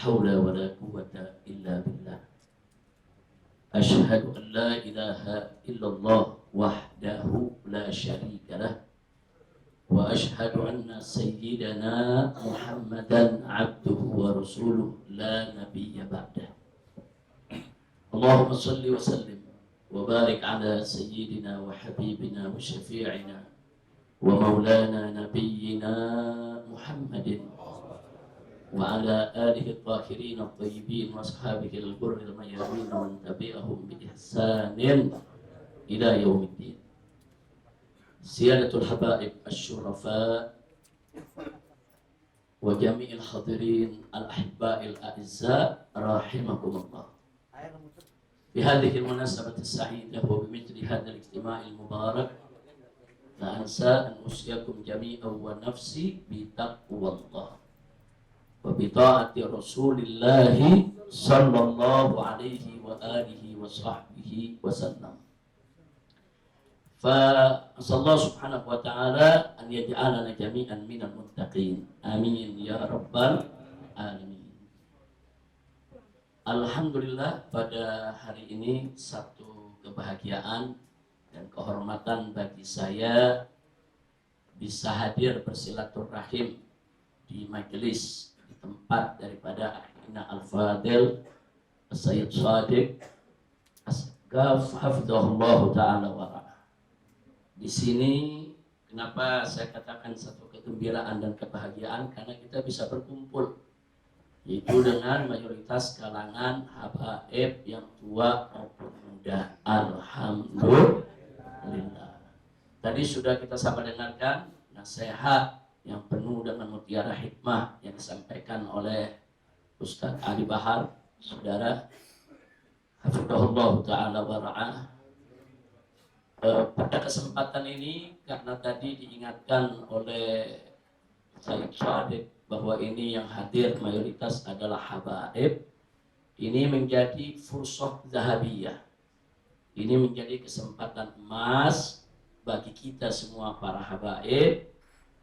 حول ولا قوة إلا بالله. أشهد أن لا إله إلا الله وحده لا شريك له، وأشهد أن سيدنا محمدا عبده ورسوله لا نبي بعده. اللهم صل وسلم وبارك على سيدنا وحبيبنا وشفيعنا ومولانا نبينا محمد وعلى آله الطاهرين الطيبين وأصحابه الغر الميامين ومن تبعهم بإحسان إلى يوم الدين. سيادة الحبائب الشرفاء وجميع الحاضرين الأحباء الأعزاء رحمكم الله. بهذه المناسبة السعيدة وبمثل هذا الاجتماع المبارك لا أنسى أن أوصيكم جميعا ونفسي بتقوى الله وبطاعة رسول الله صلى الله عليه وآله وصحبه وسلم. فأسأل الله سبحانه وتعالى أن يجعلنا جميعا من المتقين. آمين يا رب العالمين. Alhamdulillah, pada hari ini satu kebahagiaan dan kehormatan bagi saya bisa hadir bersilaturahim di majelis di tempat daripada Akhina Al-Fadil Sayyid Shadiq Asgaf hafidhahullah ta'ala wara'ah. Di sini kenapa saya katakan satu kegembiraan dan kebahagiaan, karena kita bisa berkumpul yaitu dengan mayoritas kalangan habaib yang tua maupun muda. Alhamdulillah. Tadi sudah kita sama dengarkan nasihat yang penuh dengan mutiara hikmah yang disampaikan oleh Ustaz Ali Bahar, saudara hafizahullah ta'ala wara'ah. Pada kesempatan ini, karena tadi diingatkan oleh Sayyid Shadiq bahwa ini yang hadir mayoritas adalah habaib, ini menjadi fursah zahabiyah. Ini menjadi kesempatan emas bagi kita semua para habaib.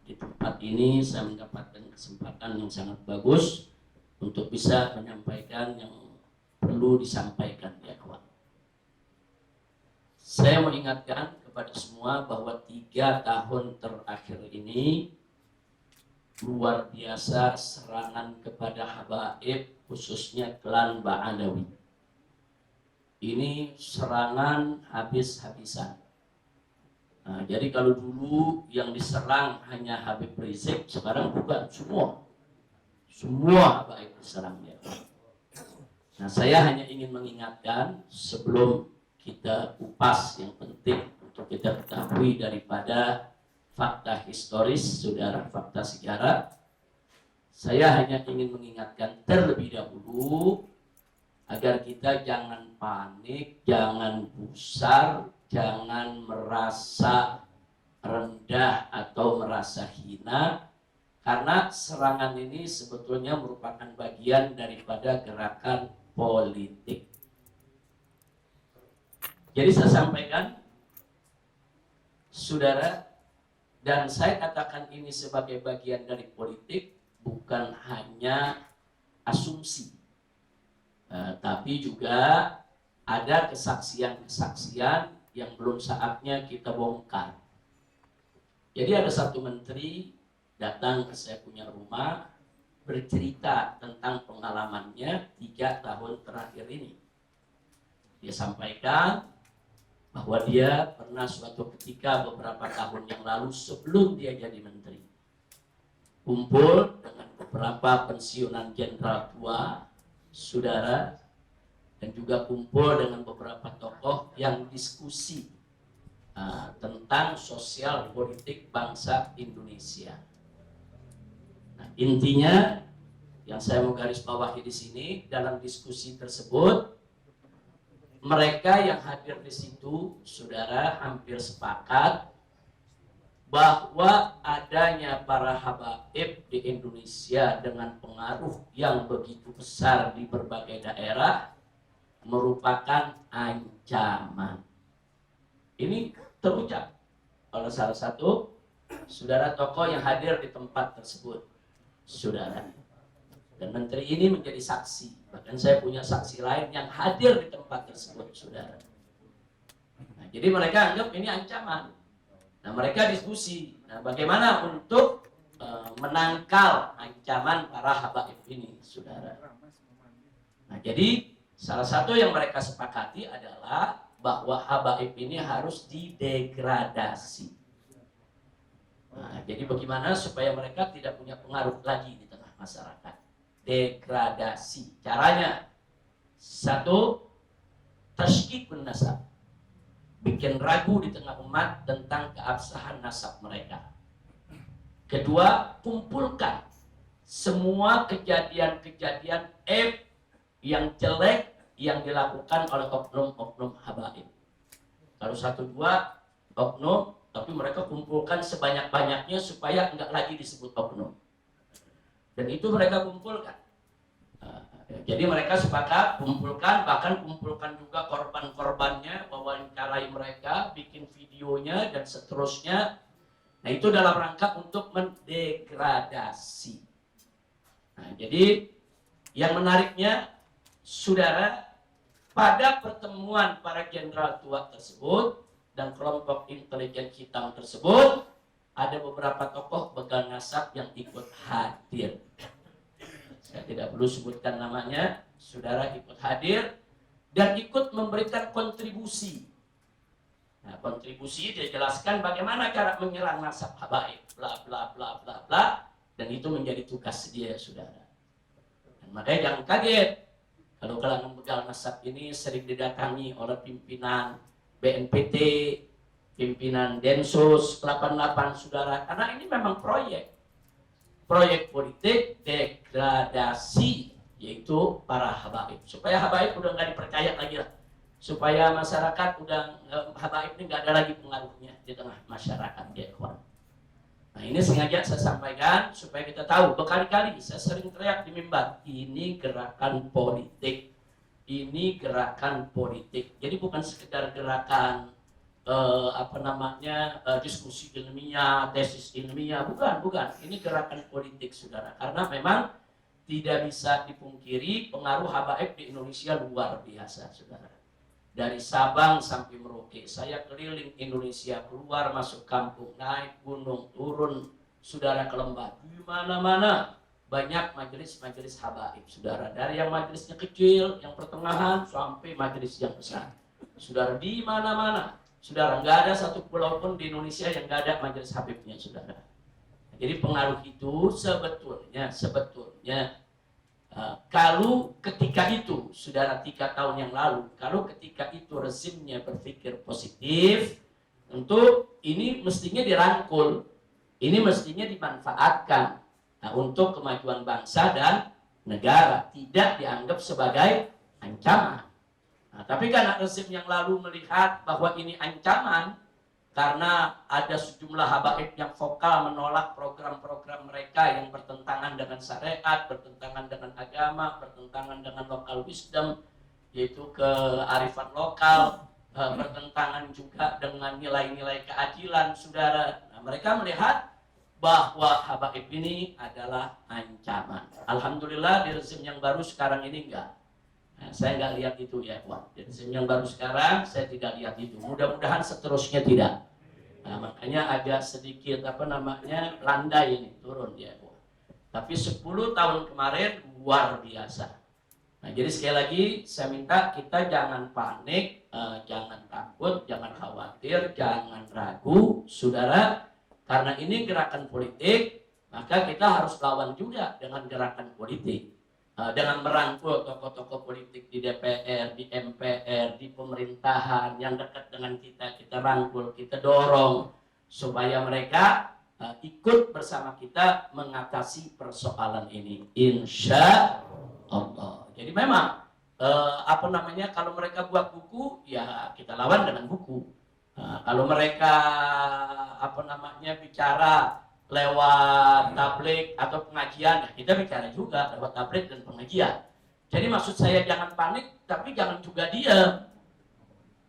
Di tempat ini saya mendapatkan kesempatan yang sangat bagus untuk bisa menyampaikan yang perlu disampaikan, ya kawan. Saya mengingatkan kepada semua bahwa 3 tahun terakhir ini luar biasa serangan kepada habaib, khususnya klan Ba'alawi. Ini serangan habis-habisan. Nah, jadi kalau dulu yang diserang hanya Habib Rizik, sekarang bukan, semua habaib diserang, ya. Nah, saya hanya ingin mengingatkan sebelum kita kupas yang penting untuk kita ketahui daripada fakta historis, saudara, fakta sejarah. Saya hanya ingin mengingatkan terlebih dahulu agar kita jangan panik, jangan gusar, jangan merasa rendah atau merasa hina, karena serangan ini sebetulnya merupakan bagian daripada gerakan politik. Jadi saya sampaikan, saudara, dan saya katakan ini sebagai bagian dari politik, bukan hanya asumsi, tapi juga ada kesaksian-kesaksian yang belum saatnya kita bongkar. Jadi ada satu menteri datang ke saya punya rumah, bercerita tentang pengalamannya 3 tahun terakhir ini. Dia sampaikan bahwa dia pernah suatu ketika beberapa tahun yang lalu sebelum dia jadi menteri, kumpul dengan beberapa pensiunan jenderal tua, saudara, dan juga kumpul dengan beberapa tokoh yang diskusi tentang sosial politik bangsa Indonesia. Nah, intinya yang saya mau garis bawahi di sini dalam diskusi tersebut, mereka yang hadir di situ, saudara, hampir sepakat bahwa adanya para habaib di Indonesia dengan pengaruh yang begitu besar di berbagai daerah merupakan ancaman. Ini terucap oleh salah satu saudara tokoh yang hadir di tempat tersebut, saudara. Dan menteri ini menjadi saksi. Bahkan saya punya saksi lain yang hadir di tempat tersebut, saudara. Nah, jadi mereka anggap ini ancaman. Nah, mereka diskusi. Nah, bagaimana untuk menangkal ancaman para habaib ini, saudara. Nah, jadi salah satu yang mereka sepakati adalah bahwa habaib ini harus didegradasi. Nah, jadi bagaimana supaya mereka tidak punya pengaruh lagi di tengah masyarakat? Degradasi. Caranya, satu, tasykikun nasab. Bikin ragu di tengah umat tentang keabsahan nasab mereka. Kedua, kumpulkan semua kejadian-kejadian aib yang jelek yang dilakukan oleh oknum-oknum habaib. Kalau satu dua oknum, tapi mereka kumpulkan sebanyak-banyaknya supaya enggak lagi disebut oknum. Dan itu mereka kumpulkan. Jadi mereka sepakat kumpulkan, bahkan kumpulkan juga korban-korbannya, wawancarai mereka, bikin videonya dan seterusnya. Nah, itu dalam rangka untuk mendegradasi. Nah, jadi yang menariknya, saudara, pada pertemuan para jenderal tua tersebut dan kelompok intelijen hitam tersebut, ada beberapa tokoh begal nasab yang ikut hadir. Saya tidak perlu sebutkan namanya, saudara ikut hadir dan ikut memberikan kontribusi. Nah, kontribusi dia jelaskan bagaimana cara menyerang nasab habaib, bla bla bla bla bla, dan itu menjadi tugas dia, saudara. Dan makanya jangan kaget kalau kalangan begal nasab ini sering didatangi oleh pimpinan BNPT, pimpinan Densus 88, saudara, karena ini memang proyek politik degradasi, yaitu para habaib, supaya habaib udah nggak dipercaya lagi lah, supaya masyarakat udah habaib ini nggak ada lagi pengaruhnya di tengah masyarakat, ya kawan. Nah, ini sengaja saya sampaikan supaya kita tahu. Berkali-kali saya sering teriak di mimbar, ini gerakan politik, ini gerakan politik. Jadi bukan sekedar gerakan diskusi ilmiah, tesis ilmiah, bukan. Ini gerakan politik, saudara. Karena memang tidak bisa dipungkiri pengaruh habaib di Indonesia luar biasa, saudara. Dari Sabang sampai Merauke, saya keliling Indonesia, keluar masuk kampung, naik gunung, turun, saudara, ke lembah, di mana-mana banyak majelis-majelis habaib, saudara. Dari yang majelisnya kecil, yang pertengahan, sampai majelis yang besar, saudara, di mana-mana. Saudara, nggak ada satu pulau pun di Indonesia yang nggak ada majelis habibnya, saudara. Jadi pengaruh itu sebetulnya kalau ketika itu, saudara, 3 tahun yang lalu, kalau ketika itu rezimnya berpikir positif, tentu ini mestinya dirangkul, ini mestinya dimanfaatkan untuk kemajuan bangsa dan negara, tidak dianggap sebagai ancaman. Nah, tapi karena rezim yang lalu melihat bahwa ini ancaman, karena ada sejumlah habaib yang vokal menolak program-program mereka yang bertentangan dengan syariat, bertentangan dengan agama, bertentangan dengan local wisdom, yaitu kearifan lokal, bertentangan juga dengan nilai-nilai keadilan, saudara. Nah, mereka melihat bahwa habaib ini adalah ancaman. Alhamdulillah di rezim yang baru sekarang ini enggak. Nah, saya nggak lihat itu, ya, Wah. Jadi yang baru sekarang saya tidak lihat itu. Mudah-mudahan seterusnya tidak. Nah, makanya agak sedikit landai ini, turun, ya, Wah. Tapi 10 tahun kemarin luar biasa. Nah, jadi sekali lagi saya minta kita jangan panik, jangan takut, jangan khawatir, jangan ragu, saudara. Karena ini gerakan politik, maka kita harus lawan juga dengan gerakan politik. Dengan merangkul tokoh-tokoh politik di DPR, di MPR, di pemerintahan yang dekat dengan kita rangkul, kita dorong supaya mereka ikut bersama kita mengatasi persoalan ini, insya Allah. Jadi memang kalau mereka buat buku, ya kita lawan dengan buku. Kalau mereka bicara lewat tablik atau pengajian, ya kita bicara juga lewat tablik dan pengajian. Jadi maksud saya jangan panik, tapi jangan juga diam.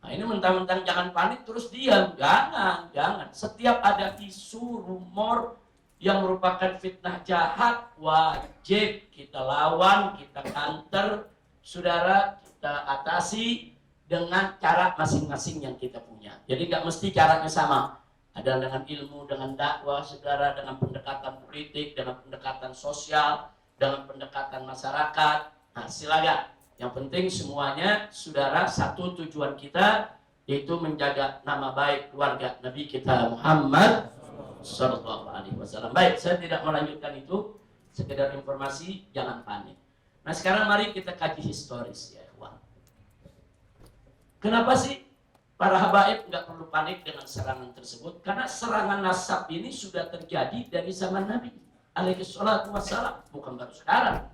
Nah, ini mentang-mentang jangan panik terus diam, jangan. Setiap ada isu, rumor, yang merupakan fitnah jahat, wajib kita lawan, kita counter, saudara, kita atasi dengan cara masing-masing yang kita punya. Jadi nggak mesti caranya sama. Ada dengan ilmu, dengan dakwah, saudara, dengan pendekatan politik, dengan pendekatan sosial, dengan pendekatan masyarakat. Nah, silakan. Yang penting semuanya, saudara, satu tujuan kita yaitu menjaga nama baik keluarga Nabi kita Muhammad Sallallahu Alaihi Wasallam. Baik, saya tidak melanjutkan itu, sekedar informasi, jangan panik. Nah, sekarang mari kita kaji historis ya, ikhwan. Kenapa sih para habaib nggak perlu panik dengan serangan tersebut? Karena serangan nasab ini sudah terjadi dari zaman Nabi alaihi salatu wassalam, bukan baru sekarang.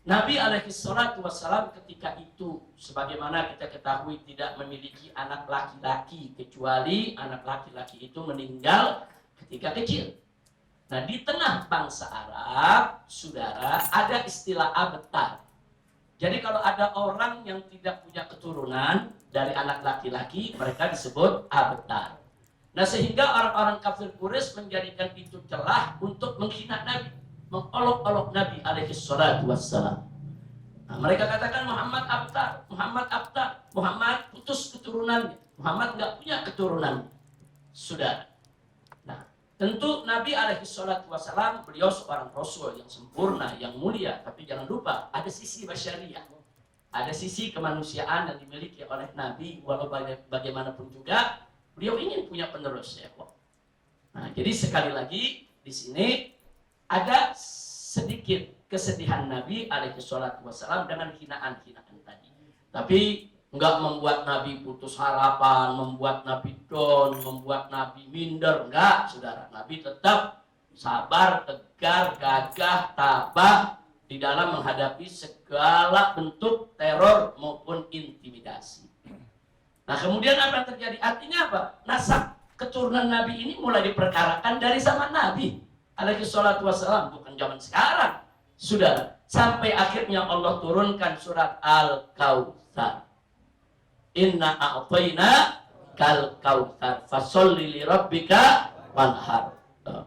Nabi alaihi salatu wassalam ketika itu, sebagaimana kita ketahui, tidak memiliki anak laki-laki, kecuali anak laki-laki itu meninggal ketika kecil. Nah, di tengah bangsa Arab, saudara, ada istilah abtar. Jadi kalau ada orang yang tidak punya keturunan dari anak laki-laki, mereka disebut abtar. Nah, sehingga orang-orang kafir Quraisy menjadikan itu celah untuk menghina Nabi, mengolok-olok Nabi alaihi salatu wassalam. Nah, mereka katakan Muhammad abtar, Muhammad abtar, Muhammad putus keturunannya, Muhammad nggak punya keturunan. Saudara. Nah, tentu Nabi alaihi salatu wassalam, beliau seorang rasul yang sempurna, yang mulia, tapi jangan lupa ada sisi basyariah, ada sisi kemanusiaan yang dimiliki oleh Nabi, walau bagaimanapun juga beliau ingin punya penerus ya. Nah, jadi sekali lagi di sini ada sedikit kesedihan Nabi alaihi salatu wassalam dengan hinaan-hinaan tadi. Tapi enggak membuat Nabi putus harapan, membuat Nabi down, membuat Nabi minder. Enggak, saudara. Nabi tetap sabar, tegar, gagah, tabah di dalam menghadapi segala bentuk teror maupun intimidasi. Nah, kemudian apa yang terjadi? Artinya apa? Nasab keturunan Nabi ini mulai diperkarakan dari zaman Nabi alaihi salatu wassalam, bukan zaman sekarang. Sudah, sampai akhirnya Allah turunkan surat Al-Kautsar. Inna a'tayna kal kautsar fasholli li rabbika wanhar.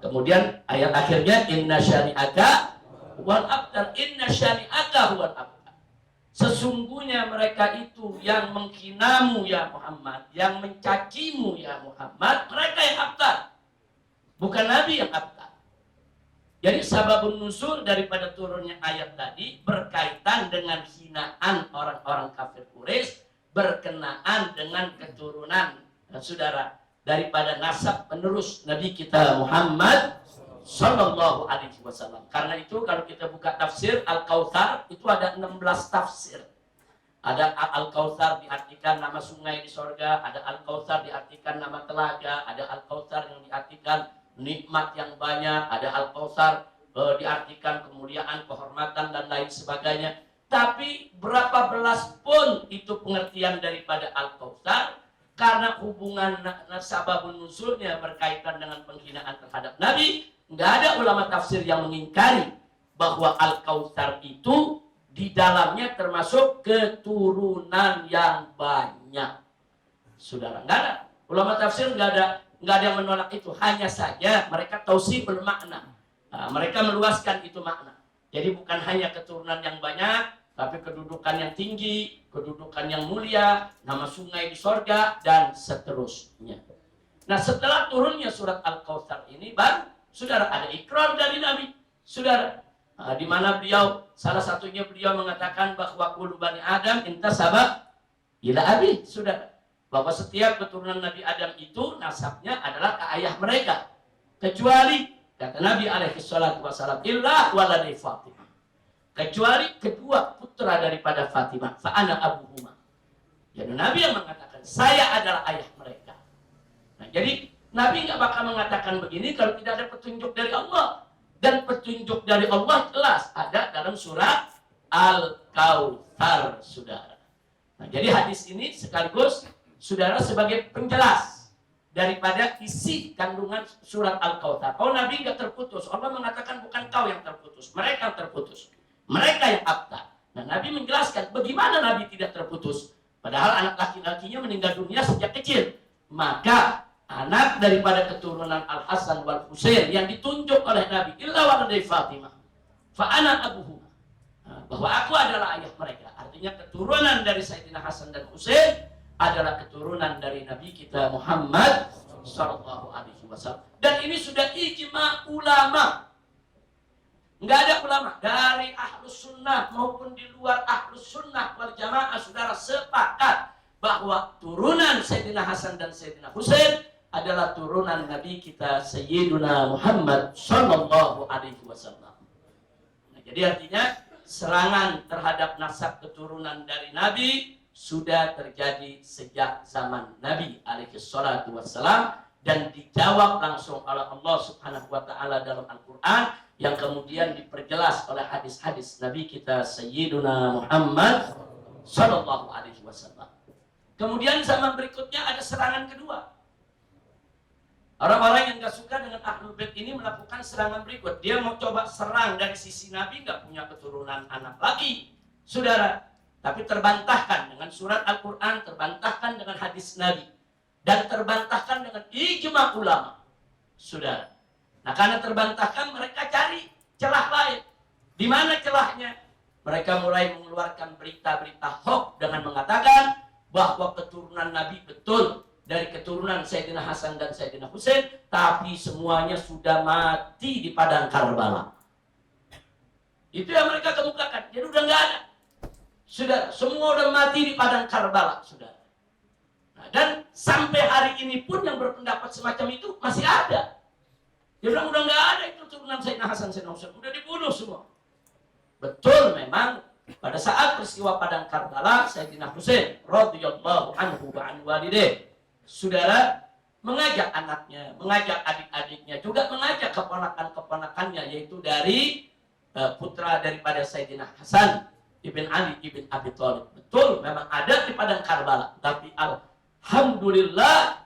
Kemudian ayat akhirnya inna syani'aka wal abtar, inna syani'aka wal abtar. Sesungguhnya mereka itu yang menghinamu ya Muhammad, yang mencacimu ya Muhammad, mereka yang abtar, bukan Nabi yang abtar. Jadi sababun nuzul daripada turunnya ayat tadi berkaitan dengan hinaan orang-orang kafir Quraisy berkenaan dengan keturunan saudara daripada nasab penerus Nabi kita Muhammad Sallallahu Alaihi Wasallam. Karena itu kalau kita buka tafsir Al-Kautsar itu ada 16 tafsir. Ada Al-Kautsar diartikan nama sungai di sorga, ada Al-Kautsar diartikan nama telaga, ada Al-Kautsar yang diartikan nikmat yang banyak, ada Al-Kautsar diartikan kemuliaan, kehormatan dan lain sebagainya. Tapi berapa belas pun itu pengertian daripada Al-Kautsar, karena hubungan sababun nuzulnya berkaitan dengan penghinaan terhadap Nabi, nggak ada ulama tafsir yang mengingkari bahwa Al-Kautsar itu di dalamnya termasuk keturunan yang banyak. Saudara, nggak ada ulama tafsir, nggak ada yang menolak itu. Hanya saja mereka tausiful makna. Nah, mereka meluaskan itu makna. Jadi bukan hanya keturunan yang banyak, tapi kedudukan yang tinggi, kedudukan yang mulia, nama sungai di sorga, dan seterusnya. Nah, setelah turunnya surat Al-Kautsar ini, baru saudara ada ikrar dari Nabi. Saudara, di mana beliau, salah satunya beliau mengatakan bahwa kullu bani Adam intasaba ila abi, saudara. Bahwa setiap keturunan Nabi Adam itu nasabnya adalah ke ayah mereka, kecuali kata Nabi alaihi salatu wassalam illa waladi Fatimah, kecuali kedua putra daripada Fatimah, fa ana abuhuma. Jadi Nabi yang mengatakan saya adalah ayah mereka. Nah, jadi Nabi nggak bakal mengatakan begini kalau tidak ada petunjuk dari Allah, dan petunjuk dari Allah jelas ada dalam surat Al-Kautsar, saudara. Nah, jadi hadis ini sekaligus saudara sebagai penjelas daripada isi kandungan surat Al-Kautsar. Oh, Nabi nggak terputus. Allah mengatakan bukan kau yang terputus, mereka yang terputus, mereka yang abtar. Nah, Nabi menjelaskan bagaimana Nabi tidak terputus, padahal anak laki-lakinya meninggal dunia sejak kecil. Maka anak daripada keturunan Al-Hasan wal Husain yang ditunjuk oleh Nabi, illa waladai Fatimah fa ana abuhuma, bahwa aku adalah ayah mereka. Artinya keturunan dari Sayyidina Hasan dan Husain adalah keturunan dari Nabi kita Muhammad sallallahu alaihi wasallam. Dan ini sudah ijma ulama. Enggak ada ulama dari Ahlus Sunnah maupun di luar Ahlus Sunnah wal Jamaah, saudara, sepakat bahwa turunan Sayyidina Hasan dan Sayyidina Husain adalah turunan Nabi kita Sayyidina Muhammad sallallahu alaihi wasallam. Nah, jadi artinya serangan terhadap nasab keturunan dari Nabi sudah terjadi sejak zaman Nabi alaihi salatu wassalam, dan dijawab langsung oleh Allah Subhanahu wa taala dalam Al-Qur'an yang kemudian diperjelas oleh hadis-hadis Nabi kita Sayyiduna Muhammad sallallahu alaihi wasallam. Kemudian zaman berikutnya ada serangan kedua. Orang-orang yang gak suka dengan Ahlul Bait ini melakukan serangan berikut. Dia mau coba serang dari sisi Nabi, gak punya keturunan anak lagi, saudara. Tapi terbantahkan dengan surat Al-Quran, terbantahkan dengan hadis Nabi, dan terbantahkan dengan ijma ulama, saudara. Nah, karena terbantahkan, mereka cari celah lain. Di mana celahnya? Mereka mulai mengeluarkan berita-berita hoax dengan mengatakan bahwa keturunan Nabi betul dari keturunan Sayyidina Hasan dan Sayyidina Husain, tapi semuanya sudah mati di padang Karbala. Itu yang mereka kemukakan. Jadi udah nggak ada, saudara. Semua udah mati di padang Karbala, saudara. Nah, dan sampai hari ini pun yang berpendapat semacam itu masih ada. Dia bilang udah nggak ada itu turunan Sayyidina Hasan, Sayyidina Husain, udah dibunuh semua. Betul, memang pada saat peristiwa padang Karbala, Sayyidina Husain radhiyallahu anhu wa an walidayh, saudara, mengajak anaknya, mengajak adik-adiknya, juga mengajak keponakan-keponakannya, yaitu dari putra daripada Sayyidina Hasan ibn Ali ibn Abi Thalib. Betul, memang ada di padang Karbala, tapi alhamdulillah,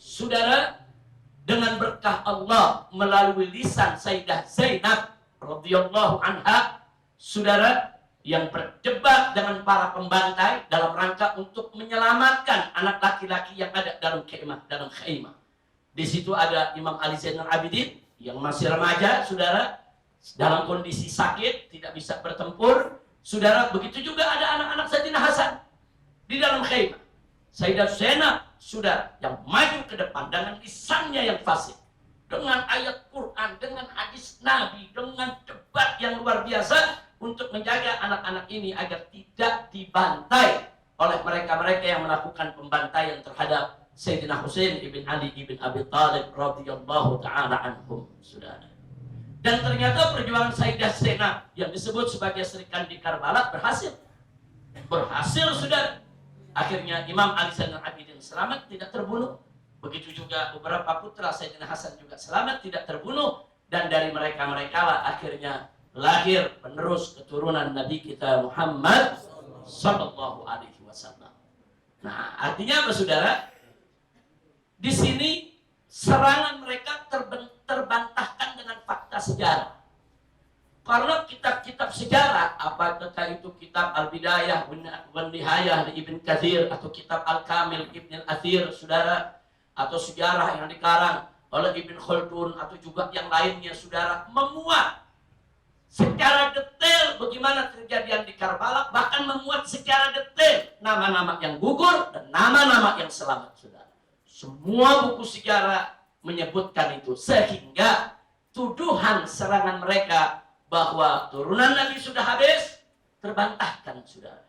saudara, dengan berkah Allah melalui lisan Sayyidah Zainab radhiyallahu anha, saudara, yang berdebat dengan para pembantai dalam rangka untuk menyelamatkan anak laki-laki yang ada dalam khaimah. Di situ ada Imam Ali Zainal Abidin yang masih remaja, saudara, dalam kondisi sakit, tidak bisa bertempur, saudara. Begitu juga ada anak-anak Sayyidina Hasan di dalam khaimah. Sayyidah Zainab, saudara, yang maju ke depan dengan lisannya yang fasih, dengan ayat Quran, dengan hadis Nabi, dengan debat yang luar biasa untuk menjaga anak-anak ini agar tidak dibantai oleh mereka-mereka yang melakukan pembantaian terhadap Sayyidina Husain ibn Ali ibn Abi Thalib radhiyallahu ta'ala anhum, saudara. Dan ternyata perjuangan Sayyidah Zainab yang disebut sebagai Sri Kandi Karbala berhasil. Berhasil, saudara. Akhirnya Imam Ali Zainal Abidin selamat, tidak terbunuh. Begitu juga beberapa putra Sayyidina Hasan juga selamat, tidak terbunuh. Dan dari mereka-mereka lah akhirnya lahir penerus keturunan Nabi kita Muhammad sallallahu alaihi wasallam. Nah, artinya apa, saudara? Di sini serangan mereka terbantahkan dengan fakta sejarah. Karena kitab-kitab sejarah, apakah itu kitab Al-Bidayah wan Nihayah di Ibn Katsir, atau kitab Al-Kamil Ibn Al-Athir, saudara, atau sejarah yang dikarang oleh Ibn Khaldun, atau juga yang lainnya, saudara, memuat secara detail bagaimana kejadian di Karbala, bahkan memuat secara detail nama-nama yang gugur dan nama-nama yang selamat, saudara. Semua buku sejarah menyebutkan itu, sehingga tuduhan serangan mereka bahwa turunan Nabi sudah habis terbantahkan, saudara.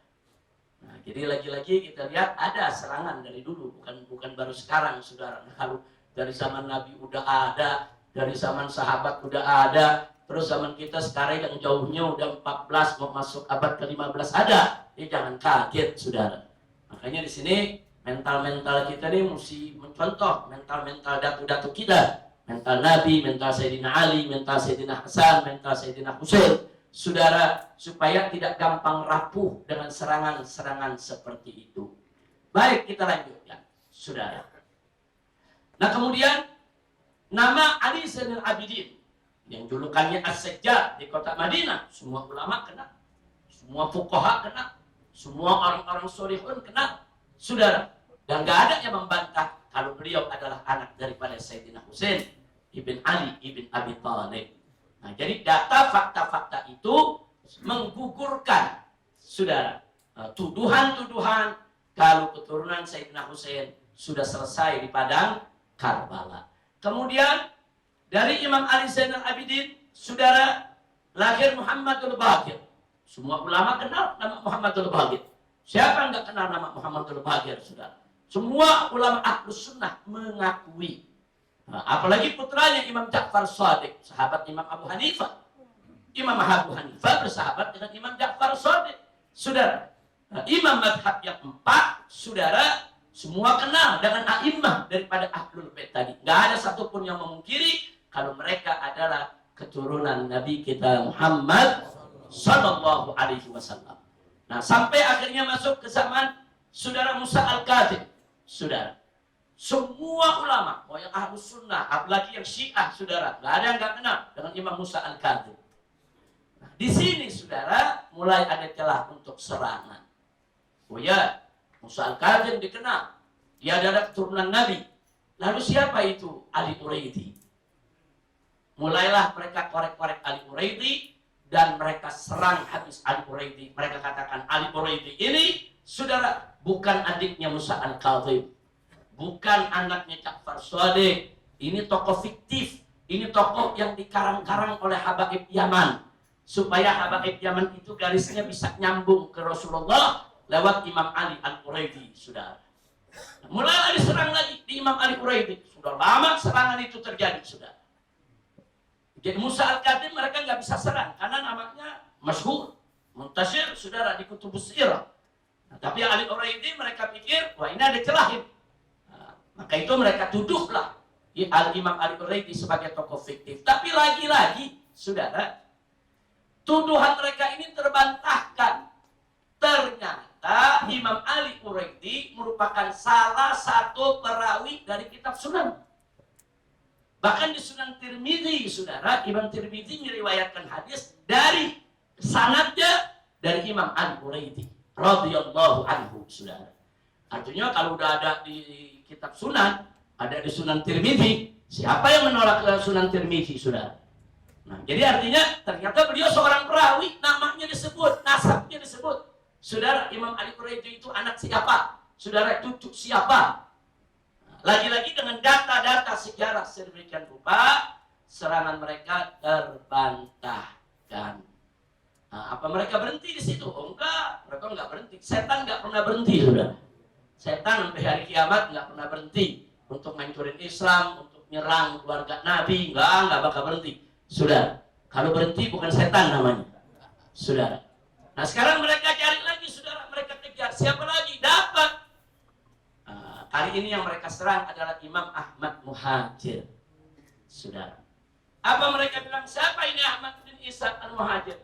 Nah, jadi lagi-lagi kita lihat ada serangan dari dulu, bukan baru sekarang, saudara. Nah, kalau dari zaman Nabi udah ada, dari zaman sahabat udah ada, terus zaman kita sekarang yang jauhnya udah 14 mau masuk abad ke-15 ada. Jadi jangan kaget, saudara. Makanya di sini mental-mental kita nih mesti mencontoh mental-mental datu-datu kita. Mental Nabi, mental Sayyidina Ali, mental Sayyidina Hasan, mental Sayyidina Husain, saudara, supaya tidak gampang rapuh dengan serangan-serangan seperti itu. Baik, kita lanjutkan, saudara. Nah, kemudian nama Ali Zainal Abidin yang julukannya As-Sajjad di kota Madinah, semua ulama kenal, semua fuqaha kenal, semua orang-orang solihun kenal, saudara. Dan gak ada yang membantah kalau beliau adalah anak daripada Sayyidina Husain ibn Ali ibn Abi Thalib. Nah, jadi data fakta-fakta itu menggugurkan, saudara, tuduhan-tuduhan kalau keturunan Sayyidina Husain sudah selesai di padang Karbala. Kemudian dari Imam Ali Zainal Abidin, saudara, lahir Muhammadul Baqir. Semua ulama kenal nama Muhammadul Baqir. Siapa yang nggak kenal nama Muhammadul Baqir, saudara? Semua ulama Ahlus Sunnah mengakui. Nah, apalagi putranya Imam Ja'far Shadiq, sahabat Imam Abu Hanifah. Imam Abu Hanifah bersahabat dengan Imam Ja'far Shadiq, saudara. Nah, imam madhab yang 4, saudara, semua kenal dengan a'immah daripada Ahlul Bait tadi. Nggak ada satupun yang memungkiri kalau mereka adalah keturunan Nabi kita Muhammad Sallallahu Alaihi Wasallam. Nah, sampai akhirnya masuk ke zaman saudara Musa Al-Kadzim, saudara. Semua ulama, mau yang Ahlus Sunnah, apalagi yang Syiah, saudara, nggak ada yang nggak kenal dengan Imam Musa Al-Kadzim. Nah, di sini, saudara, mulai ada celah untuk serangan. Oh ya, Musa Al-Kadzim dikenal, dia adalah keturunan Nabi. Lalu siapa itu? Ali Quraidi. Mulailah mereka korek-korek Ali Quraidi dan mereka serang habis Ali Quraidi. Mereka katakan Ali Quraidi ini, saudara, bukan adiknya Musa Al-Kadzim, bukan anaknya Ja'far Shadiq. Ini tokoh fiktif, ini tokoh yang dikarang-karang oleh Habaib Yaman supaya Habaib Yaman itu garisnya bisa nyambung ke Rasulullah lewat Imam Ali Al-Quraidi, saudara. Mulai diserang lagi di Imam Ali Quraidi. Sudah lama serangan itu terjadi, saudara. Jadi Musa Al-Kadzim mereka nggak bisa serang karena namanya masyhur, muntasyir, saudara, di kutubus sirah. Nah, tapi Ali Quraidi mereka pikir, wah ini ada celah. Nah, maka itu mereka tuduhlah Imam Ali Quraidi sebagai tokoh fiktif. Tapi lagi-lagi, saudara, tuduhan mereka ini terbantahkan. Ternyata Imam Ali Quraidi merupakan salah satu perawi dari kitab Sunan. Bahkan di Sunan Tirmidzi, saudara, Imam Tirmidzi meriwayatkan hadis dari sanadnya dari Imam Ali Quraidi radhiyallahu anhu, saudara. Artinya kalau udah ada di kitab Sunan, ada di Sunan Tirmidzi, siapa yang menolak ke Sunan Tirmidzi, saudara? Nah, jadi artinya ternyata beliau seorang perawi, namanya disebut, nasabnya disebut. Saudara, Imam Ali Quraidi itu anak siapa? Saudara, cucu siapa? Lagi-lagi dengan data-data sejarah sedemikian rupa, serangan mereka terbantahkan. Nah, apa mereka berhenti di situ? Oh enggak, mereka enggak berhenti. Setan enggak pernah berhenti, saudara. Setan sampai hari kiamat enggak pernah berhenti untuk menghancurin Islam, untuk nyerang keluarga Nabi, enggak bakal berhenti. Saudara, kalau berhenti bukan setan namanya, saudara. Nah, sekarang mereka cari lagi, saudara, mereka kejar. Siapa lagi? Dapat. Kali ini yang mereka serang adalah Imam Ahmad Muhajir, saudara. Apa mereka bilang? Siapa ini Ahmad bin Isa Al-Muhajir?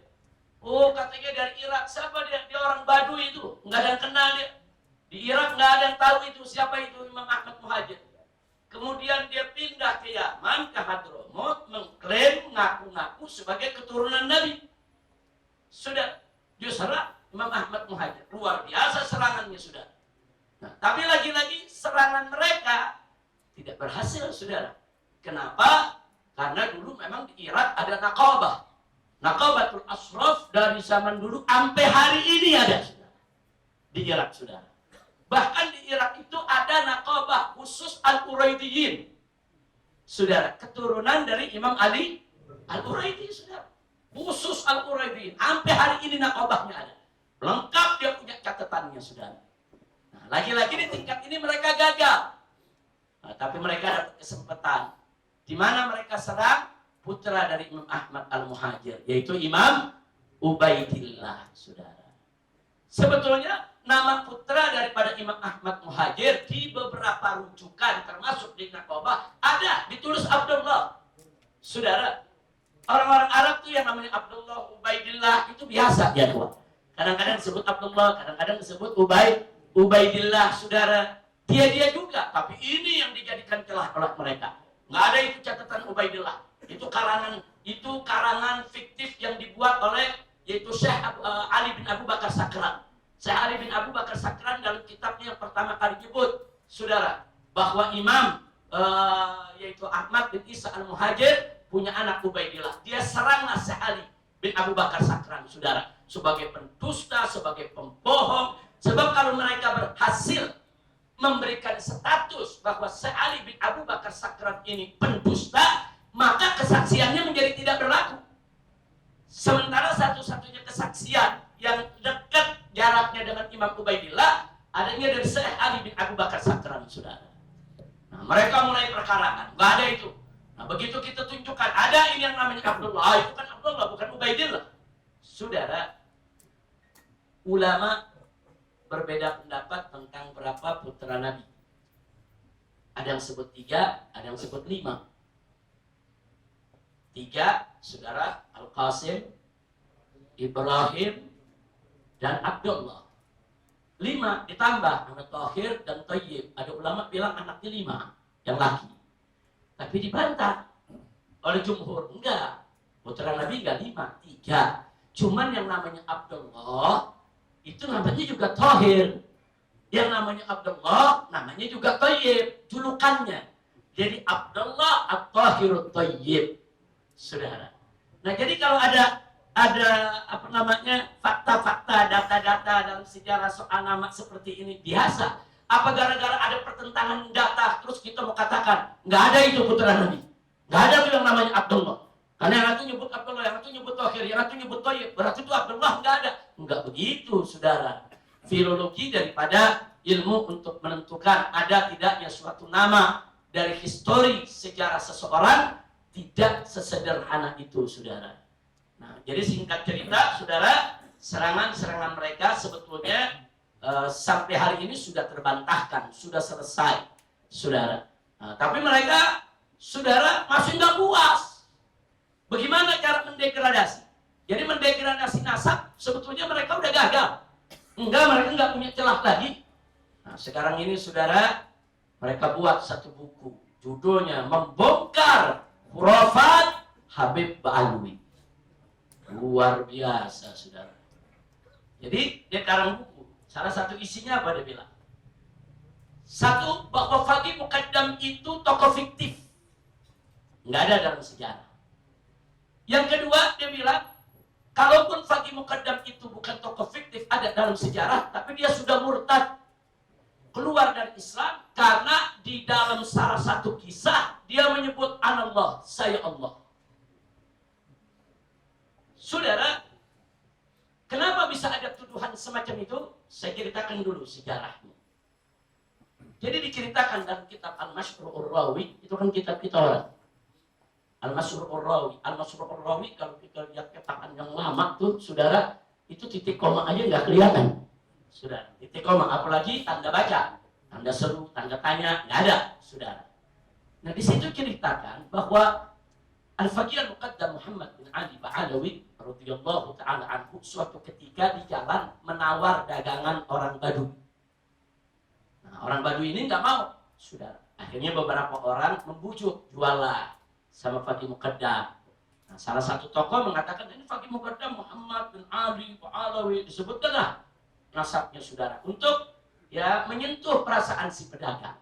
Oh, katanya dari Irak. Siapa dia? Dia orang Baduy itu. Nggak ada yang kenal dia. Di Irak nggak ada yang tahu itu siapa itu Imam Ahmad Muhajir. Kemudian dia pindah ke Yaman, ke Hadramut, mengklaim, ngaku-ngaku sebagai keturunan Nabi. Sudah, dia serang Imam Ahmad Muhajir. Luar biasa serangannya, saudara. Nah, tapi lagi-lagi serangan mereka tidak berhasil, saudara. Kenapa? Karena dulu memang di Irak ada Naqabah. Naqabatul Ashraf dari zaman dulu sampai hari ini ada, saudara. Di Irak, saudara. Bahkan di Irak itu ada Naqabah khusus Al-Quraidiyin. Saudara, keturunan dari Imam Ali Al-Quraidi, saudara. Khusus Al-Quraidiyin. Sampai hari ini Naqabahnya ada. Lengkap dia punya catatannya, saudara. Lagi-lagi di tingkat ini mereka gagal. Nah, tapi mereka dapat kesempatan. Di mana mereka serang putra dari Imam Ahmad Al-Muhajir, yaitu Imam Ubaidillah, saudara. Sebetulnya nama putra daripada Imam Ahmad Muhajir di beberapa rujukan, termasuk di Naqabah, ada ditulis Abdullah. Saudara, orang-orang Arab tuh yang namanya Abdullah, Ubaidillah itu biasa ya, tuan. Kadang-kadang disebut Abdullah, kadang-kadang disebut Ubaidillah, saudara. Dia juga, tapi ini yang dijadikan celah oleh mereka. Nggak ada itu catatan Ubaidillah. Itu karangan fiktif yang dibuat oleh yaitu Syekh Ali bin Abu Bakar Sakran. Syekh Ali bin Abu Bakar Sakran dalam kitabnya yang pertama kali disebut, saudara, bahwa Imam yaitu Ahmad bin Isa al-Muhajir punya anak Ubaidillah. Dia serang Syekh Ali bin Abu Bakar Sakran, saudara, sebagai pendusta, sebagai pembohong. Sebab kalau mereka berhasil memberikan status bahwa Syekh Ali bin Abu Bakar Sakran ini pendusta, maka kesaksiannya menjadi tidak berlaku. Sementara satu-satunya kesaksian yang dekat jaraknya dengan Imam Ubaidillah adanya dari Syekh Ali bin Abu Bakar Sakran, saudara. Nah, mereka mulai perkarakan, nggak ada itu. Nah, begitu kita tunjukkan ada ini yang namanya Abdullah, itu kan Abdullah bukan Ubaidillah. Saudara, ulama berbeda pendapat tentang berapa putra Nabi. Ada yang sebut 3, ada yang sebut 5. 3, saudara, Al-Qasim, Ibrahim, dan Abdullah. 5 ditambah anak Tahir dan Thayyib. Ada ulama bilang anaknya 5 yang laki. Tapi dibantah oleh jumhur. Enggak, putra Nabi enggak 5, 3. Cuman yang namanya Abdullah itu namanya juga Tahir. Yang namanya Abdullah namanya juga Thayyib, julukannya. Jadi Abdullah At-Tahirut Thayyib, saudara. Nah, jadi kalau ada apa namanya fakta-fakta, data-data dalam sejarah soal nama seperti ini biasa. Apa gara-gara ada pertentangan data terus kita mau katakan nggak ada itu putra Nabi, nggak ada itu yang namanya Abdullah? Karena yang satu nyebut Abdullah, yang satu nyebut Tahir, yang satu nyebut Thayyib, berarti itu Abdullah nggak ada? Nggak begitu, saudara. Filologi daripada ilmu untuk menentukan ada tidaknya suatu nama dari histori sejarah seseorang tidak sesederhana itu, saudara. Nah, jadi singkat cerita, saudara, serangan-serangan mereka sebetulnya sampai hari ini sudah terbantahkan, sudah selesai, saudara. Nah, tapi mereka, saudara, masih nggak puas. Bagaimana cara mendegradasi? Jadi mendegradasi nasab, sebetulnya mereka udah gagal. Enggak, mereka nggak punya celah lagi. Nah, sekarang ini, saudara, mereka buat satu buku, judulnya Membongkar Khurafat Habib Ba'alwi. Luar biasa, saudara. Jadi dia karang buku. Salah satu isinya apa dia bilang? Satu, bahwa Faqih Muqaddam itu tokoh fiktif, nggak ada dalam sejarah. Yang kedua, dia bilang, kalaupun Faqih Muqaddam itu bukan tokoh fiktif ada dalam sejarah, tapi dia sudah murtad, keluar dari Islam, karena di dalam salah satu kisah dia menyebut Anallah, saya Allah. Saudara, kenapa bisa ada tuduhan semacam itu? Saya ceritakan dulu sejarahnya. Jadi diceritakan dalam kitab Al-Mashrur Rawi, itu kan kitab kita orang. Al-Mashrur Rawi. Al-Mashrur Rawi, kalau kita lihat cetakan yang lama tuh, saudara, itu titik koma aja nggak kelihatan. Saudara, titik koma, apalagi tanda baca, tanda seru, tanda tanya, nggak ada, saudara. Nah, di situ ceritakan bahwa Al-Faqih Al-Muqaddam Muhammad bin Ali Ba'alawi radhiyallahu ta'ala anhu suatu ketika di jalan menawar dagangan orang Baduy. Nah, orang Baduy ini nggak mau, saudara. Akhirnya beberapa orang membujuk, jualah sama Faqih Muqaddam. Nah, salah satu tokoh mengatakan ini Faqih Muqaddam Muhammad bin Ali Ba'alawi, disebutkanlah nasabnya, saudara, untuk ya menyentuh perasaan si pedagang.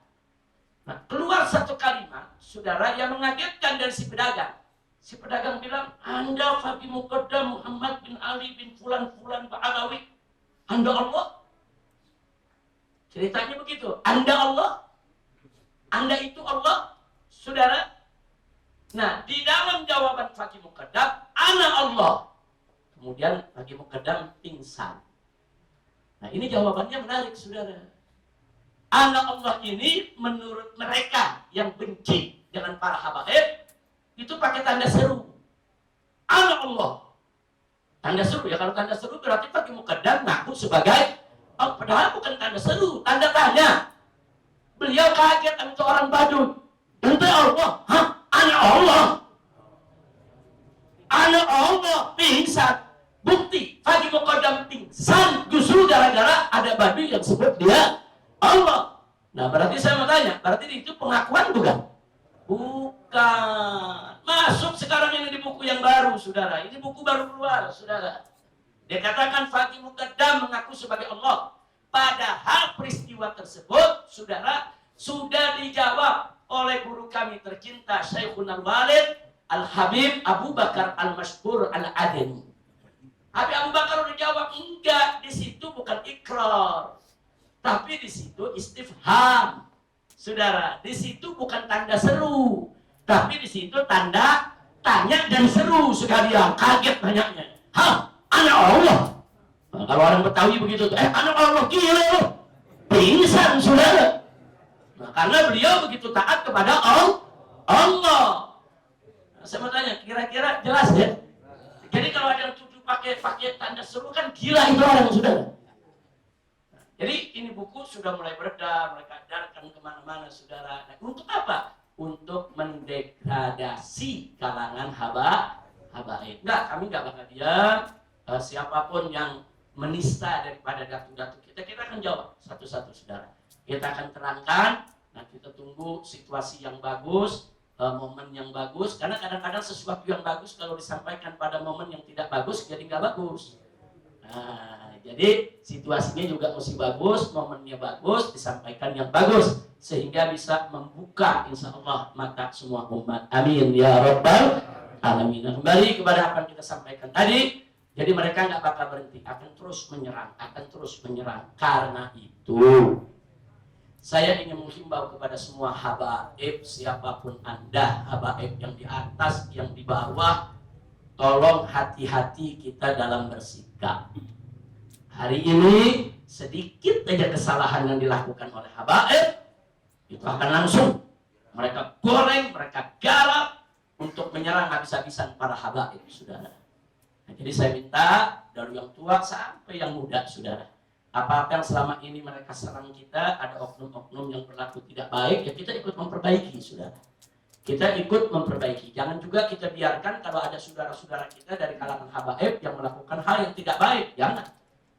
Nah, keluar satu kalimat, saudara, yang mengagetkan dari si pedagang. Si pedagang bilang, Anda Faqih Muqaddam Muhammad bin Ali bin Fulan Ba'alawi, Anda Allah? Ceritanya begitu, Anda Allah? Anda itu Allah? Saudara? Nah, di dalam jawaban Faqih Muqaddam, Ana Allah. Kemudian Faqih Muqaddam pingsan. Nah, ini jawabannya menarik, saudara. Ana Allah ini menurut mereka yang benci dengan para habaib, itu pakai tanda seru. Ana Allah. Tanda seru, ya kalau tanda seru berarti Faqih Muqaddam ngaku sebagai oh, padahal bukan tanda seru, tanda tanya. Beliau kaget sama orang Baduy. Ente Allah, hah? Ana Allah. Ana Allah pingsan. Bukti Faqih Muqaddam pingsan justru gara-gara ada Baduy yang sebut dia Allah. Nah, berarti saya mau tanya, berarti itu pengakuan bukan? Bukan. Masuk sekarang ini di buku yang baru, saudara. Ini buku baru keluar, saudara. Dia katakan Faqih Muqaddam mengaku sebagai Allah. Padahal peristiwa tersebut, saudara, sudah dijawab oleh guru kami tercinta Syekhul Walid Al-Habib Abu Bakar Al-Mashkur Al-Adeni. Habib Abu Bakar udah jawab, enggak, di situ bukan ikrar, tapi di situ istifham. Saudara, di situ bukan tanda seru, tapi di situ tanda tanya dan seru sekalian. Kaget tanyanya. Hah, anak Allah. Nah, kalau orang Betawi begitu tuh, anak Allah, gila loh. Pingsan, saudara. Nah, karena beliau begitu taat kepada Allah. Nah, saya mau tanya, kira-kira jelas ya? Jadi kalau ada yang cucu pakai tanda seru kan gila itu orang, saudara. Nah, jadi ini buku sudah mulai beredar, mereka edarkan kemana-mana, saudara. Nah, untuk apa? Untuk mendegradasi kalangan habaib. Enggak, kami enggak bakal diam. Siapapun yang menista daripada datu-datu kita akan jawab satu-satu, saudara. Kita akan terangkan. Nah, kita tunggu situasi yang bagus, momen yang bagus. Karena kadang-kadang sesuatu yang bagus kalau disampaikan pada momen yang tidak bagus jadi nggak bagus. Nah, jadi situasinya juga mesti bagus, momennya bagus, disampaikan yang bagus, sehingga bisa membuka insya Allah mata semua umat. Amin ya rabbal alamin. Nah, kembali kepada apa yang kita sampaikan tadi. Jadi mereka nggak bakal berhenti, akan terus menyerang. Karena itu saya ingin menghimbau kepada semua habaib, siapapun Anda, habaib yang di atas, yang di bawah, tolong hati-hati kita dalam bersikap. Hari ini sedikit aja kesalahan yang dilakukan oleh habaib, itu akan langsung mereka goreng, mereka garap untuk menyerang habis-habisan para habaib, saudara. Nah, jadi saya minta dari yang tua sampai yang muda, saudara. Apa-apa yang selama ini mereka serang kita, ada oknum-oknum yang berlaku tidak baik, ya kita ikut memperbaiki, saudara. Kita ikut memperbaiki. Jangan juga kita biarkan kalau ada saudara-saudara kita dari kalangan habaib yang melakukan hal yang tidak baik. Jangan.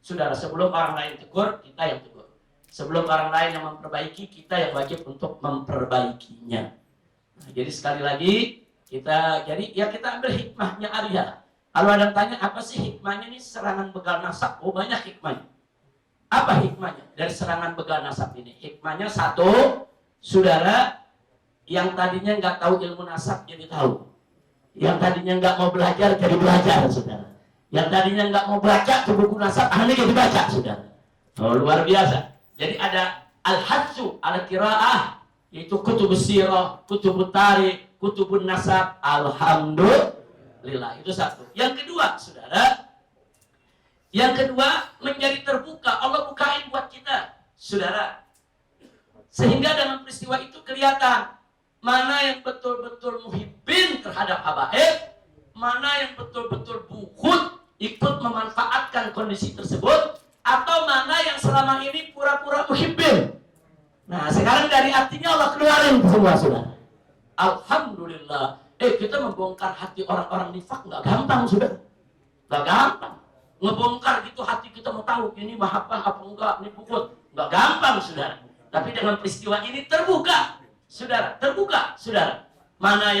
Saudara, sebelum orang lain tegur, kita yang tegur. Sebelum orang lain yang memperbaiki, kita yang wajib untuk memperbaikinya. Nah, jadi sekali lagi, kita ambil hikmahnya Arya. Kalau ada yang tanya, apa sih hikmahnya ini serangan begal nasab? Oh, banyak hikmahnya. Apa hikmahnya dari serangan begal nasab ini? Hikmahnya satu, saudara, yang tadinya nggak tahu ilmu nasab jadi tahu. Yang tadinya nggak mau belajar jadi belajar, saudara. Yang tadinya nggak mau baca ke buku nasab, akhirnya jadi baca, saudara. Oh, luar biasa. Jadi ada al-hadsu al-qiraah, yaitu kutubus sirah, kutubut tarikh, kutubun nasab. Alhamdulillah, itu satu. Yang kedua, saudara, menjadi terbuka. Allah bukain buat kita, saudara. Sehingga dalam peristiwa itu kelihatan mana yang betul-betul muhibbin terhadap habaib, mana yang betul-betul bukhud, ikut memanfaatkan kondisi tersebut, atau mana yang selama ini pura-pura muhibbin. Nah, sekarang dari artinya Allah keluarin semua, saudara. Alhamdulillah. Kita membongkar hati orang-orang nifak nggak gampang, saudara. Nggak gampang. Ngebongkar gitu hati kita mau tahu ini mahabbah apa enggak, ini bukhud, nggak gampang, saudara. Tapi dengan peristiwa ini terbuka, saudara. Mana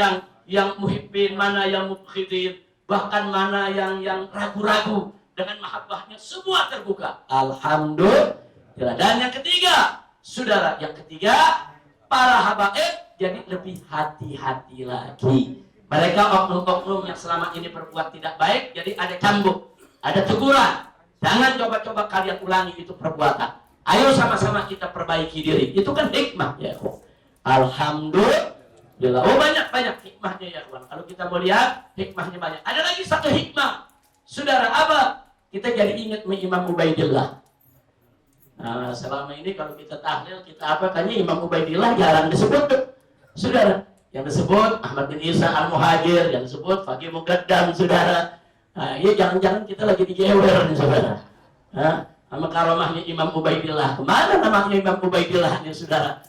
yang muhibbin, mana yang mubghidin, bahkan mana yang ragu-ragu dengan mahabbahnya, semua terbuka. Alhamdulillah. Dan yang ketiga, saudara, para habaib jadi lebih hati-hati lagi. Mereka oknum-oknum yang selama ini berbuat tidak baik, jadi ada cambuk, ada teguran. Jangan coba-coba kalian ulangi itu perbuatan. Ayo sama-sama kita perbaiki diri. Itu kan hikmah, ya. Alhamdulillah. Oh, banyak hikmahnya, ya, kawan. Kalau kita mau lihat, hikmahnya banyak. Ada lagi satu hikmah, saudara, apa? Kita jadi ingat Imam Ubaidillah. Nah, selama ini kalau kita tahlil, kita apa? Kayaknya Imam Ubaidillah jarang disebut, saudara. Yang disebut Ahmad bin Isa Al-Muhajir, yang disebut Faqih Muqaddam, saudara. Nah, ya jangan-jangan kita lagi dijewer nih, saudara. Nah, sama karomahnya Imam Ubaidillah. Kemana namanya Imam Ubaidillah nih, saudara?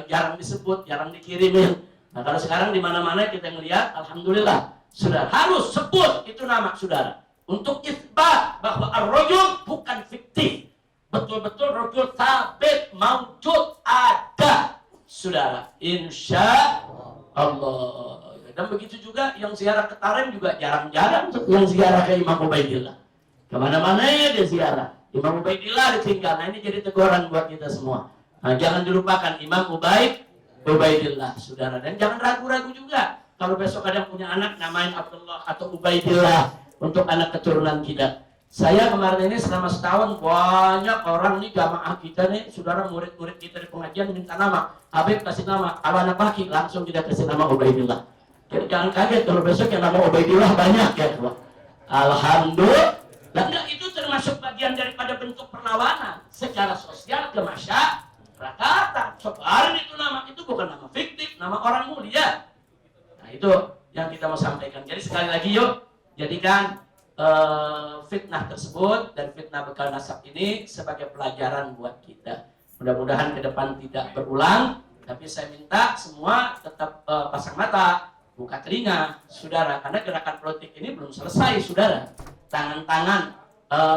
Jarang disebut, jarang dikirimin. Nah, kalau sekarang di mana-mana kita ngelihat, alhamdulillah, saudara, harus sebut itu nama, saudara. Untuk isbat bahwa ar-rajul bukan fiktif. Betul-betul rajul sabit, maujud, ada, saudara. Insya Allah. Dan begitu juga yang ziarah ke Tarim juga jarang-jarang yang ziarah ke Imam Ubaidillah. Kemana-mana ya dia ziarah. Imam Ubaidillah ditinggal. Nah, ini jadi teguran buat kita semua. Nah, jangan dilupakan Imam Ubaidillah, saudara. Dan jangan ragu-ragu juga. Kalau besok ada yang punya anak namain Abdullah atau Ubaidillah untuk anak keturunan kita. Saya kemarin ini selama setahun banyak orang nih jamaah kita nih, saudara murid-murid kita di pengajian minta nama. Habib kasih nama, kalau anak laki langsung kita kasih nama Ubaidillah. Jadi jangan kaget kalau besok yang nama Ubaidillah banyak ya. Alhamdulillah. Dan itu termasuk bagian daripada bentuk perlawanan secara sosial ke masyarakat. Sekarang itu nama itu bukan nama fiktif, nama orang mulia. Nah itu yang kita mau sampaikan. Jadi sekali lagi yuk, jadikan fitnah tersebut dan fitnah bekal nasab ini sebagai pelajaran buat kita. Mudah-mudahan ke depan tidak berulang. Tapi saya minta semua tetap pasang mata, buka telinga, saudara. Karena gerakan politik ini belum selesai, saudara. Tangan-tangan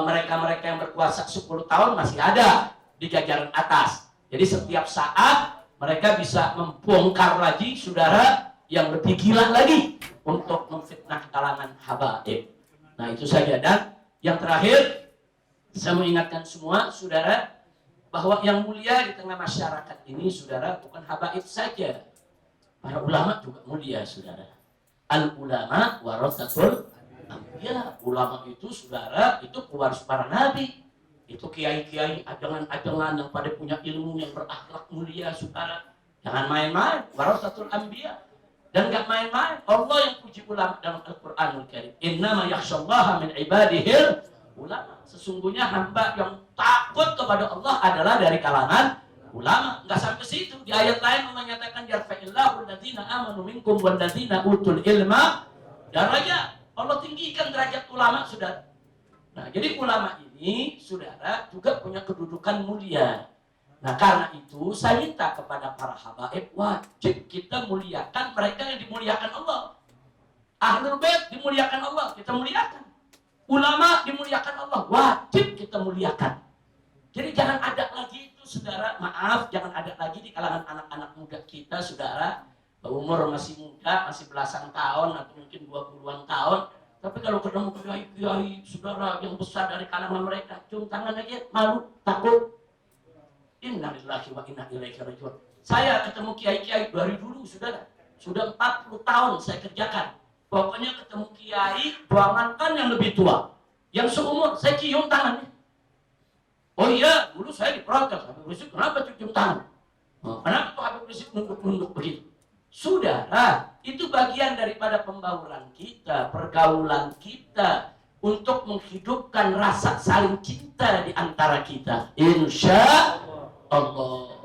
mereka-mereka yang berkuasa 10 tahun masih ada di jajaran atas. Jadi setiap saat mereka bisa membongkar lagi, saudara, yang lebih gila lagi untuk memfitnah kalangan habaib. Nah itu saja. Dan yang terakhir, saya mengingatkan semua saudara bahwa yang mulia di tengah masyarakat ini saudara bukan habaib saja, para ulama juga mulia saudara. Al ulama warasatul anbiya. Ulama itu saudara itu pewaris para nabi, itu kiai-kiai ajangan-ajangan yang pada punya ilmu yang berakhlak mulia saudara. Jangan main-main, warasatul anbiya. Dan gak main-main, Allah yang puji ulama dalam Al-Quranul Karim. Innama yakhshallaha min ibadihil ulama. Sesungguhnya hamba yang takut kepada Allah adalah dari kalangan ulama. Gak sampai situ. Di ayat lain menyatakan yarfa'illahu alladhina amanu minkum walladhina utul ilma darajat. Allah tinggikan derajat ulama, saudara. Nah, jadi ulama ini, saudara, juga punya kedudukan mulia. Nah karena itu saya minta kepada para habaib wajib kita muliakan mereka yang dimuliakan Allah. Ahlul Bait dimuliakan Allah, kita muliakan. Ulama dimuliakan Allah, wajib kita muliakan. Jadi jangan ada lagi itu saudara, maaf, jangan ada lagi di kalangan anak-anak muda kita saudara, umur masih muda, masih belasan tahun atau mungkin 20-an tahun. Tapi kalau ketemu kiai-kiai saudara yang besar dari kalangan mereka, cium tangan aja malu, takut. Innalillahi wa inna ilaihi raji'un. Saya ketemu kiai-kiai dari dulu, saudara. Sudah 40 tahun saya kerjakan. Pokoknya ketemu kiai, jangankan yang lebih tua. Yang seumur, saya cium tangannya. Oh iya, dulu saya diprotes. Habib Rizik, kenapa cium tangan? Kenapa tuh Habib Rizik nunduk-nunduk begitu? Saudara, itu bagian daripada pembauran kita, pergaulan kita, untuk menghidupkan rasa saling cinta di antara kita. Insya Allah.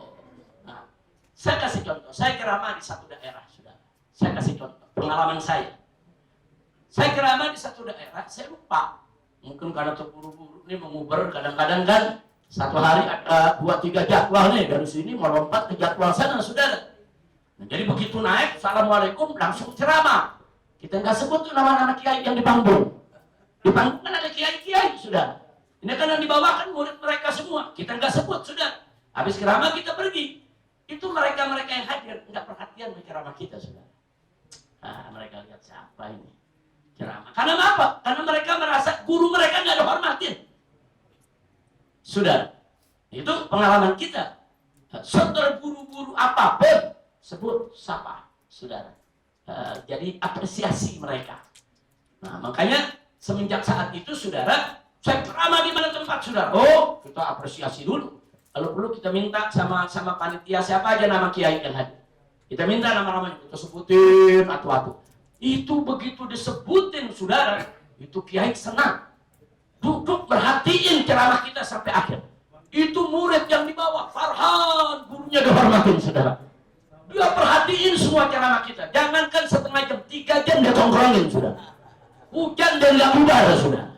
Nah, saya kasih contoh. Saya ceramah di satu daerah, saudara. Saya kasih contoh pengalaman saya. Saya ceramah di satu daerah, saya lupa. Mungkin karena terburu-buru ini menguber, kadang-kadang kan satu hari ada 2-3 jadwal nih dari sini melompat ke jadwal sana, saudara. Nah, jadi begitu naik, assalamualaikum, langsung ceramah. Kita nggak sebut tuh nama-nama kiai yang di panggung. Di panggung kan ada kiai-kiai, saudara. Ini kan yang dibawakan murid mereka semua. Kita nggak sebut, saudara. Habis ceramah kita pergi. Itu mereka-mereka yang hadir nggak perhatian dengan ceramah kita, saudara. Nah, mereka lihat siapa ini ceramah. Karena apa? Karena mereka merasa guru mereka nggak dihormatin. Saudara, itu pengalaman kita. Setelah guru-guru apapun sebut sapa, saudara. Jadi apresiasi mereka. Nah, makanya semenjak saat itu, saudara, saya ceramah di mana tempat, saudara. Oh, kita apresiasi dulu. Kalau perlu kita minta sama panitia siapa aja nama kiai yang hadir. Kita minta nama-namanya, kita sebutin atu-atu. Itu begitu disebutin, saudara, itu kiai senang. Duduk perhatiin ceramah kita sampai akhir. Itu murid yang di bawah, Farhan, gurunya dihormatin, saudara. Dia perhatiin semua ceramah kita. Jangankan setengah jam, 3 jam dia tongkrongin, saudara. Hujan dan nggak budar, saudara.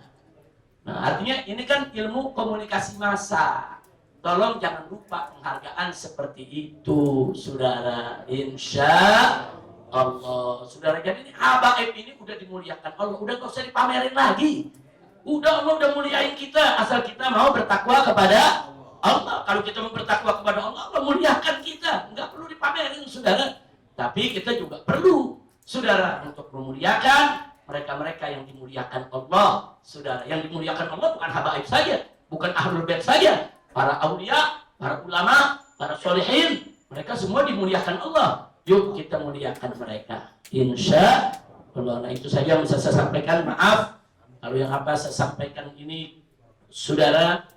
Nah, artinya ini kan ilmu komunikasi massa. Tolong jangan lupa penghargaan seperti itu, saudara. Insya Allah, saudara. Jadi ini habaib ini udah dimuliakan Allah, udah gak usah dipamerin lagi. Udah Allah udah muliain kita, asal kita mau bertakwa kepada Allah. Kalau kita mau bertakwa kepada Allah, Allah muliakan kita. Nggak perlu dipamerin, saudara. Tapi kita juga perlu, saudara, untuk memuliakan mereka-mereka yang dimuliakan Allah, saudara. Yang dimuliakan Allah bukan habaib saja, bukan ahlul bait saja. Para aulia, para ulama, para solihin, mereka semua dimuliakan Allah. Yuk kita muliakan mereka. Insya Allah. Nah itu saja yang bisa saya sampaikan. Maaf kalau yang apa saya sampaikan ini saudara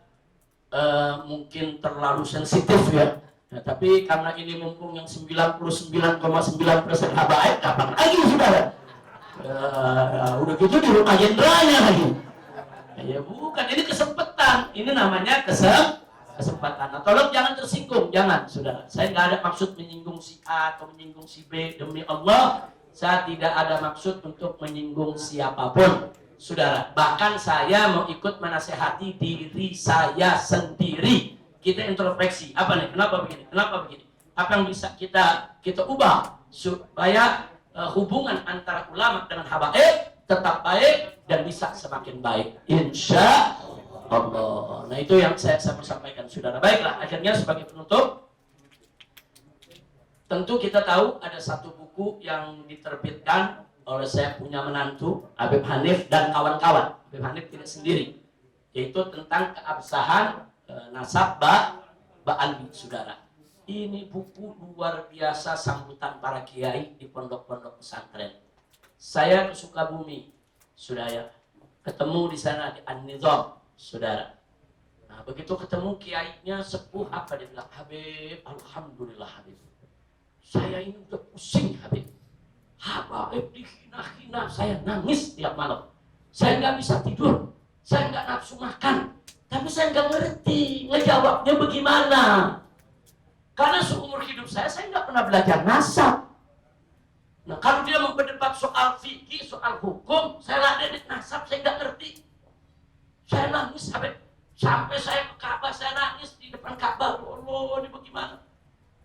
mungkin terlalu sensitif ya. Nah, tapi karena ini mumpung yang 99,9% habaib, kapan lagi saudara? Udah gitu di rumah jenderalnya lagi. Ya bukan, ini kesempatan. Ini namanya kesempatan. Nah, tolong jangan tersinggung, jangan saudara. Saya nggak ada maksud menyinggung si A atau menyinggung si B. Demi Allah, saya tidak ada maksud untuk menyinggung siapapun, saudara. Bahkan saya mau ikut menasehati diri saya sendiri. Kita introspeksi, apa nih? Kenapa begini? Kenapa begini? Apa yang bisa kita ubah supaya hubungan antara ulama dengan habaib tetap baik dan bisa semakin baik. Insya Allah. Nah itu yang saya mau sampaikan, saudara. Baiklah, akhirnya sebagai penutup, tentu kita tahu ada satu buku yang diterbitkan oleh saya punya menantu Habib Hanif dan kawan-kawan. Habib Hanif tidak sendiri, yaitu tentang keabsahan nasab Ba'alwi, saudara. Ini buku luar biasa sambutan para kiai di pondok-pondok pesantren. Saya ke Sukabumi, saudara, ketemu di sana di An-Nizam, saudara. Nah, begitu ketemu kiainya sepuh apa dia bilang, Habib, alhamdulillah Habib. Saya ini udah pusing Habib. Habib dihina-hina, saya nangis tiap malam. Saya nggak bisa tidur, saya nggak nafsu makan. Tapi saya nggak ngerti ngejawabnya bagaimana. Karena seumur hidup saya nggak pernah belajar nasab. Nah kalau dia berdebat soal fikih, soal hukum, saya ladenin nasab, saya nggak ngerti. Saya nangis sampai saya ke Ka'bah, saya nangis di depan Ka'bah. Allah, ini bagaimana?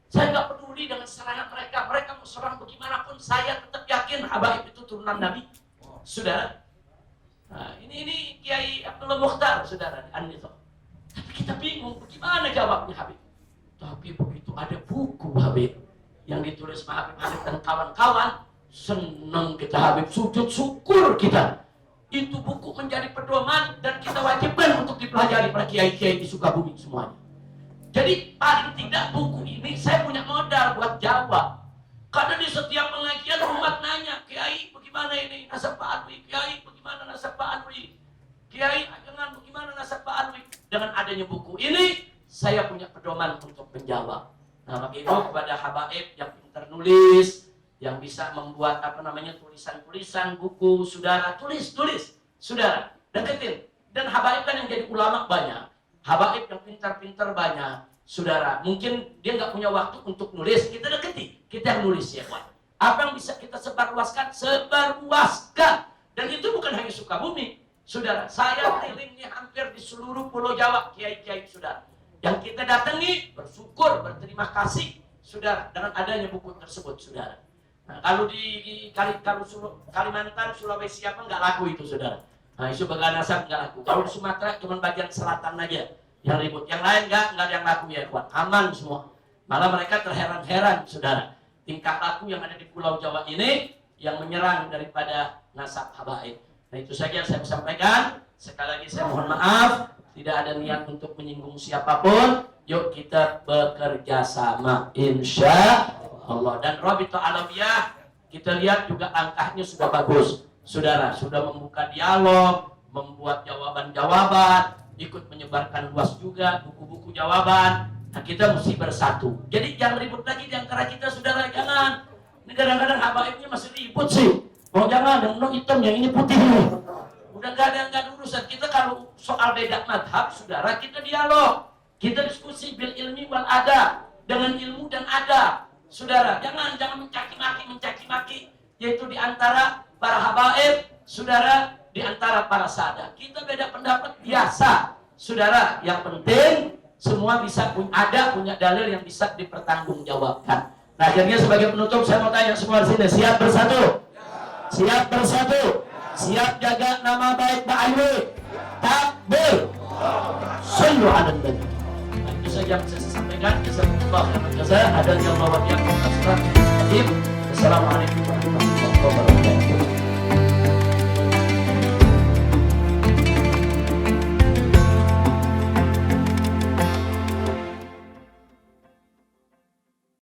Saya nggak peduli dengan serangan mereka. Mereka mau serang bagaimanapun, saya tetap yakin habaib itu turunan Nabi. Saudara. Nah, ini Kiai Abdullah Mukhtar, saudara, di An-Nizam. Tapi kita bingung, bagaimana jawabnya Habib? Tapi begitu ada buku Habib yang ditulis Habib Hanif dan kawan-kawan, senang kita Habib, sujud syukur kita. Itu buku menjadi pedoman dan kita wajibkan untuk dipelajari para kiai-kiai di Sukabumi semuanya. Jadi paling tidak buku ini saya punya modal buat jawab. Karena di setiap pengajian umat nanya, Kiai bagaimana ini nasab Pak Alwi? Kiai bagaimana nasab Pak Alwi? Kiai dengan bagaimana nasab Pak Alwi? Dengan adanya buku ini, saya punya pedoman untuk menjawab. Nah, maka itu kepada habaib yang pintar nulis, yang bisa membuat tulisan-tulisan buku, saudara, tulis, saudara, deketin. Dan habaib kan yang jadi ulama banyak, habaib yang pintar-pintar banyak. Saudara, mungkin dia nggak punya waktu untuk nulis, kita deketi, kita yang nulis ya Pak. Apa yang bisa kita sebarluaskan, sebarluaskan. Dan itu bukan hanya Sukabumi, saudara. Saya kelilingnya hampir di seluruh Pulau Jawa, kiai-kiai saudara. Yang kita datangi, bersyukur, berterima kasih, saudara, dengan adanya buku tersebut, saudara. Nah, kalau di Kalimantan, Sulawesi apa nggak laku itu, saudara. Nah, isu Baganasab nggak laku. Kalau di Sumatera cuma bagian selatan aja yang ribut, yang lain nggak ada yang laku ya kuat, aman semua. Malah mereka terheran-heran, saudara, tingkah laku yang ada di Pulau Jawa ini yang menyerang daripada nasab habaib. Nah itu saja yang saya sampaikan. Sekali lagi saya mohon maaf, tidak ada niat untuk menyinggung siapapun. Yuk kita bekerja sama, insya Allah. Dan Rabita Alawiyah kita lihat juga langkahnya sudah bagus, saudara, sudah membuka dialog, membuat jawaban-jawaban, ikut menyebarkan luas juga buku-buku jawaban. Nah kita mesti bersatu. Jadi jangan ribut lagi di antara kita, saudara, jangan. Ini kadang-kadang habaibnya masih ribut sih. Oh jangan, yang hitam, yang ini putih. Udah nggak ada urusan. Kita kalau soal beda madhab, saudara, kita dialog, kita diskusi bil ilmi wal adab, dengan ilmu dan adab, saudara. Jangan mencaci maki, yaitu di antara para habaib, saudara, di antara para sahabat. Kita beda pendapat biasa, saudara. Yang penting semua bisa punya dalil yang bisa dipertanggungjawabkan. Nah, akhirnya sebagai penutup saya mau tanya semua di sini, siap bersatu? Siap bersatu? Siap jaga nama baik Pak Alwi? Takbir. Sallu ala nabi. Itu saja yang saya sampaikan. Jazakumullah khairan jazaa. Ada yang bawa dia. Assalamualaikum warahmatullahi wabarakatuh.